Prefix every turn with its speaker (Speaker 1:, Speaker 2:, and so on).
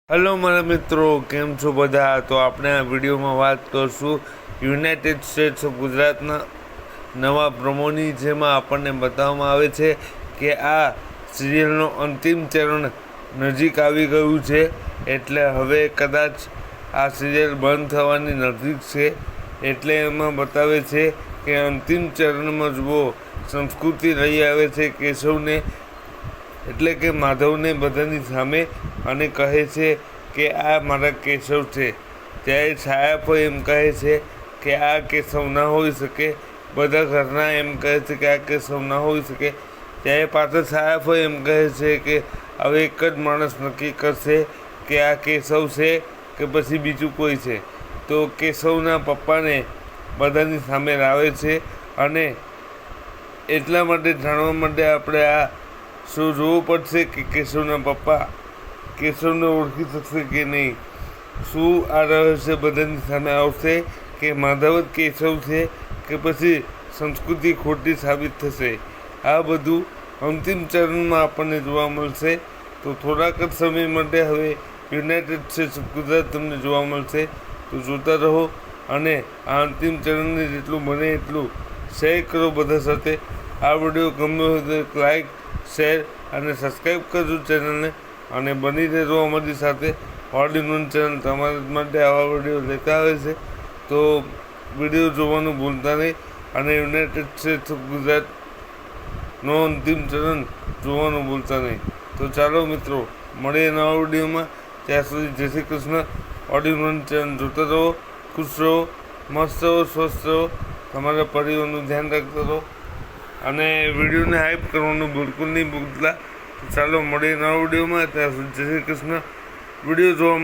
Speaker 1: Hello મારા મિત્રો, કેમ છો બધા? તો આપણે આ વિડીયોમાં વાત કરશું યુનાઇટેડ સ્ટેટ્સ ઓફ ગુજરાતના નવા પ્રમોની, જેમાં આપણને બતાવવામાં આવે છે કે આ સિરિયલનો અંતિમ ચરણ નજીક આવી ગયું છે. એટલે હવે કદાચ આ સિરિયલ બંધ થવાની નજીક છે. એટલે એમાં બતાવે છે કે અંતિમ ચરણમાં જુઓ, સંસ્કૃતિ લઈ આવે છે કેશવને, એટલે કે માધવને બધાની સામે, અને કહે છે કે આ મારા કેશવ છે. ત્યારે છાયા પણ એમ કહે છે કે આ કેશવ ના હોઈ શકે. બધા ઘરના એમ કહે છે કે આ કેશવ ના હોઈ શકે. ત્યારે પાછળ છાયા પણ એમ કહે છે કે હવે એક જ માણસ નક્કી કરશે કે આ કેશવ છે કે પછી બીજું કોઈ છે. તો કેશવના પપ્પાને બધાની સામે લાવે છે, અને એટલા માટે જાણવા માટે આપણે આ શું જોવું પડશે કે કેશવના પપ્પા કેશવને ઓળખી શકશે કે નહીં. શું આ રહસ્ય બધાની સામે આવશે કે માધવ જ કેશવ છે કે પછી સંસ્કૃતિ ખોટી સાબિત થશે. આ બધું અંતિમ ચરણમાં આપણને જોવા મળશે. તો થોડાક જ સમય માટે હવે યુનાઇટેડ સ્ટેટ્સ ઓફ ગુજરાત તમને જોવા મળશે. તો જોતા રહો, અને આ અંતિમ ચરણને જેટલું બને એટલું શેર કરો બધા સાથે. આ વિડીયો ગમ્યો હોય તો લાઈક, શેર અને સબસ્ક્રાઈબ કરજો ચેનલને, અને બની રહેજો અમારી સાથે. ઓલ ઇન વન ચેનલ તમારા માટે આવા વિડીયો લેતા આવે છે. તો વિડીયો જોવાનું ભૂલતા નહીં, અને યુનાઇટેડ સ્ટેટ્સ ઓફ ગુજરાતનો અંતિમ ચરણ જોવાનું ભૂલતા નહીં. તો ચાલો મિત્રો, મળીએ નવા વિડીયોમાં. ત્યાં સુધી જય Shri Krishna. All in one channel જોતા રહો, ખુશ રહો, મસ્ત રહો, સ્વસ્થ રહો, તમારા પરિવારનું ધ્યાન રાખતા રહો, અને વિડીયોને હાઈપ કરવાનું બિલકુલ નહીં ભૂલતા. ચાલો મળીએ નવા વિડીયોમાં. ત્યાં સુધી જય શ્રી કૃષ્ણ. વિડીયો જોવા